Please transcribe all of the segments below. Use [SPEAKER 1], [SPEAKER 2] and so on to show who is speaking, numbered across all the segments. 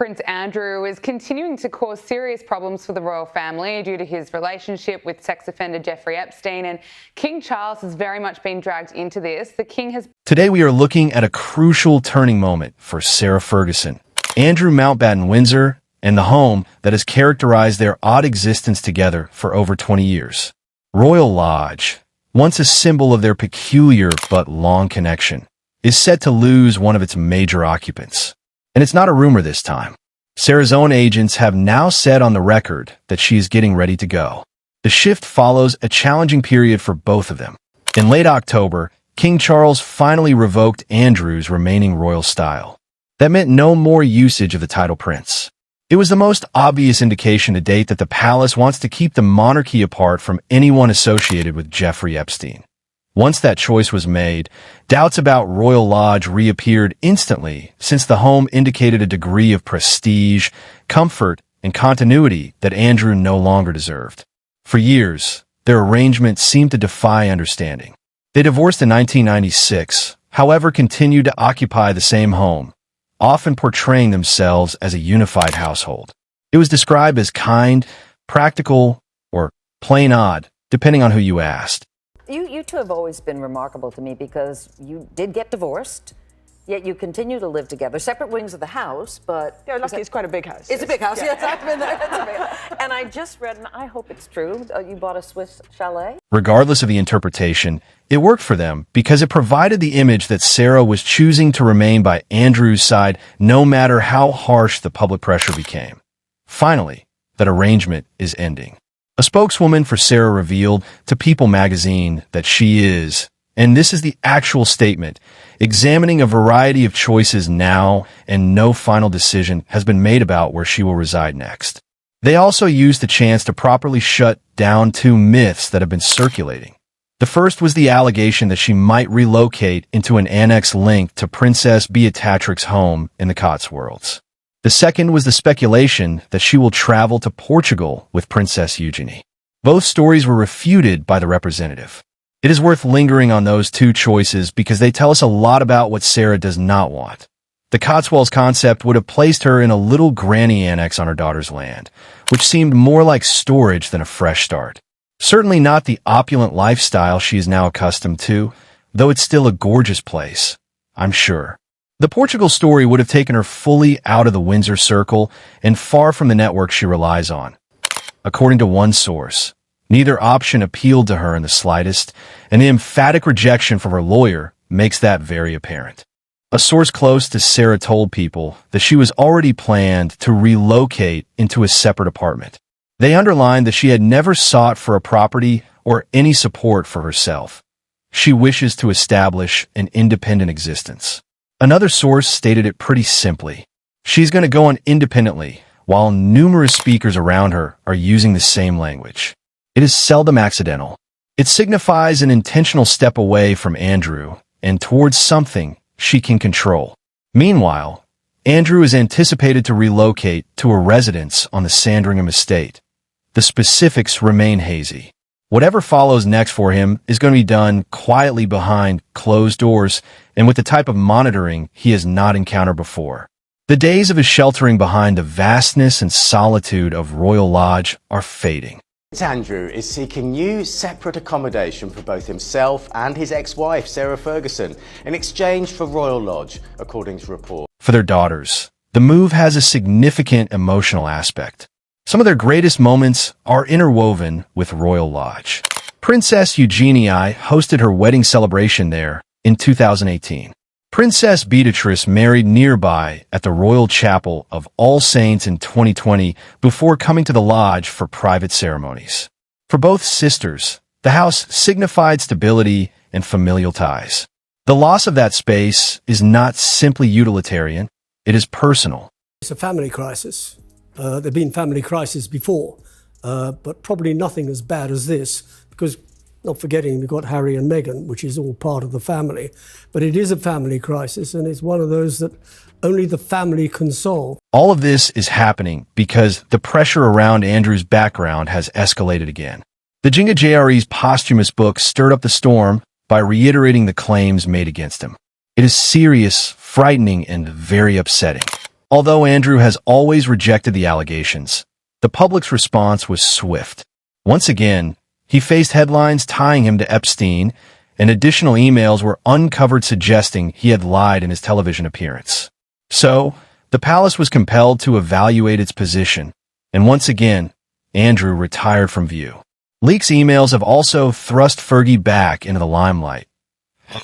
[SPEAKER 1] Prince Andrew is continuing to cause serious problems for the royal family due to his relationship with sex offender Jeffrey Epstein, and King Charles has very much been dragged into this. The King has...
[SPEAKER 2] Today we are looking at a crucial turning moment for Sarah Ferguson, Andrew Mountbatten Windsor, and the home that has characterized their odd existence together for over 20 years. Royal Lodge, once a symbol of their peculiar but long connection, is set to lose one of its major occupants. And it's not a rumor this time. Sarah's own agents have now said on the record that she is getting ready to go. The shift follows a challenging period for both of them. In late October, King Charles finally revoked Andrew's remaining royal style. That meant no more usage of the title prince. It was the most obvious indication to date that the palace wants to keep the monarchy apart from anyone associated with Jeffrey Epstein. Once that choice was made, doubts about Royal Lodge reappeared instantly, since the home indicated a degree of prestige, comfort, and continuity that Andrew no longer deserved. For years, their arrangement seemed to defy understanding. They divorced in 1996, however continued to occupy the same home, often portraying themselves as a unified household. It was described as kind, practical, or plain odd, depending on who you asked.
[SPEAKER 3] You two have always been remarkable to me because you did get divorced, yet you continue to live together. Separate wings of the house, but...
[SPEAKER 4] Yeah, lucky it's quite a big house.
[SPEAKER 3] It's a big house, yes, I've been there. It's a big house. And I just read, and I hope it's true, you bought a Swiss chalet?
[SPEAKER 2] Regardless of the interpretation, it worked for them because it provided the image that Sarah was choosing to remain by Andrew's side no matter how harsh the public pressure became. Finally, that arrangement is ending. A spokeswoman for Sarah revealed to People magazine that she is, and this is the actual statement, examining a variety of choices now, and no final decision has been made about where she will reside next. They also used the chance to properly shut down two myths that have been circulating. The first was the allegation that she might relocate into an annex linked to Princess Beatrix's home in the Cotswolds. The second was the speculation that she will travel to Portugal with Princess Eugenie. Both stories were refuted by the representative. It is worth lingering on those two choices because they tell us a lot about what Sarah does not want. The Cotswolds concept would have placed her in a little granny annex on her daughter's land, which seemed more like storage than a fresh start. Certainly not the opulent lifestyle she is now accustomed to, though it's still a gorgeous place, I'm sure. The Portugal story would have taken her fully out of the Windsor circle and far from the network she relies on. According to one source, neither option appealed to her in the slightest, and the emphatic rejection from her lawyer makes that very apparent. A source close to Sarah told People that she was already planned to relocate into a separate apartment. They underlined that she had never sought for a property or any support for herself. She wishes to establish an independent existence. Another source stated it pretty simply. She's going to go on independently, while numerous speakers around her are using the same language. It is seldom accidental. It signifies an intentional step away from Andrew and towards something she can control. Meanwhile, Andrew is anticipated to relocate to a residence on the Sandringham estate. The specifics remain hazy. Whatever follows next for him is going to be done quietly behind closed doors and with the type of monitoring he has not encountered before. The days of his sheltering behind the vastness and solitude of Royal Lodge are fading.
[SPEAKER 5] Prince Andrew is seeking new separate accommodation for both himself and his ex-wife, Sarah Ferguson, in exchange for Royal Lodge, according to reports.
[SPEAKER 2] For their daughters, the move has a significant emotional aspect. Some of their greatest moments are interwoven with Royal Lodge. Princess Eugenie hosted her wedding celebration there in 2018. Princess Beatrix married nearby at the Royal Chapel of All Saints in 2020 before coming to the lodge for private ceremonies. For both sisters, the house signified stability and familial ties. The loss of that space is not simply utilitarian, it is personal.
[SPEAKER 6] It's a family crisis. There have been family crises before, but probably nothing as bad as this, because not forgetting we've got Harry and Meghan, which is all part of the family. But it is a family crisis, and it's one of those that only the family can solve.
[SPEAKER 2] All of this is happening because the pressure around Andrew's background has escalated again. The Jinga JRE's posthumous book stirred up the storm by reiterating the claims made against him. It is serious, frightening, and very upsetting. Although Andrew has always rejected the allegations, the public's response was swift. Once again, he faced headlines tying him to Epstein, and additional emails were uncovered suggesting he had lied in his television appearance. So, the palace was compelled to evaluate its position, and once again, Andrew retired from view. Leaks emails have also thrust Fergie back into the limelight.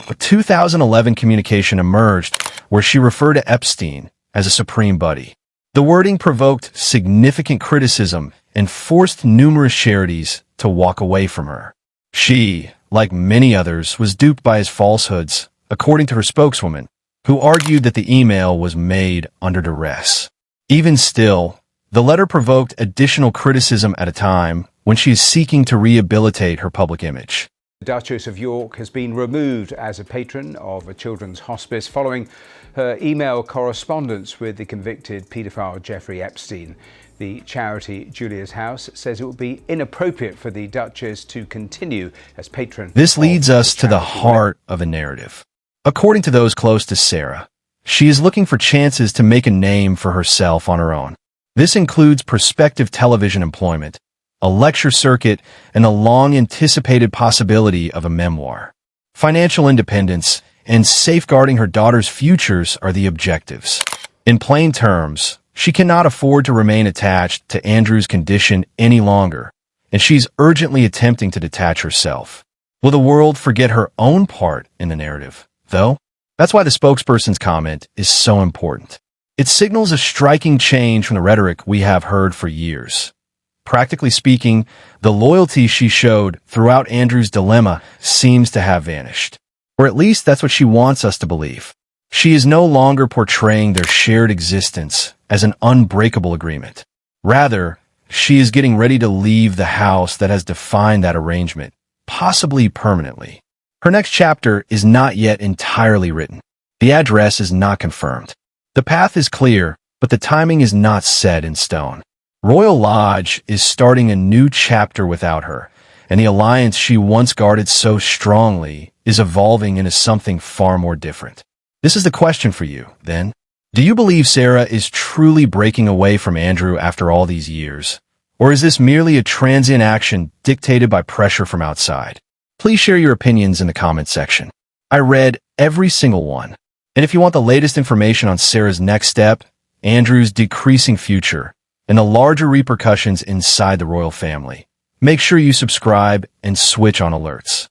[SPEAKER 2] A 2011 communication emerged where she referred to Epstein as a supreme buddy. The wording provoked significant criticism and forced numerous charities to walk away from her. She, like many others, was duped by his falsehoods, according to her spokeswoman, who argued that the email was made under duress. Even still, the letter provoked additional criticism at a time when she is seeking to rehabilitate her public image.
[SPEAKER 4] The Duchess of York has been removed as a patron of a children's hospice following her email correspondence with the convicted paedophile Jeffrey Epstein. The charity Julia's House says it would be inappropriate for the Duchess to continue as patron.
[SPEAKER 2] This leads us to the heart of the narrative. According to those close to Sarah, she is looking for chances to make a name for herself on her own. This includes prospective television employment, a lecture circuit, and a long-anticipated possibility of a memoir. Financial independence and safeguarding her daughter's futures are the objectives. In plain terms, she cannot afford to remain attached to Andrew's condition any longer, and she's urgently attempting to detach herself. Will the world forget her own part in the narrative, though? That's why the spokesperson's comment is so important. It signals a striking change from the rhetoric we have heard for years. Practically speaking, the loyalty she showed throughout Andrew's dilemma seems to have vanished. Or at least that's what she wants us to believe. She is no longer portraying their shared existence as an unbreakable agreement. Rather, she is getting ready to leave the house that has defined that arrangement, possibly permanently. Her next chapter is not yet entirely written. The address is not confirmed. The path is clear, but the timing is not set in stone. Royal Lodge is starting a new chapter without her, and the alliance she once guarded so strongly is evolving into something far more different. This is the question for you, then. Do you believe Sarah is truly breaking away from Andrew after all these years? Or is this merely a transient action dictated by pressure from outside? Please share your opinions in the comments section. I read every single one. And if you want the latest information on Sarah's next step, Andrew's decreasing future, and the larger repercussions inside the royal family, make sure you subscribe and switch on alerts.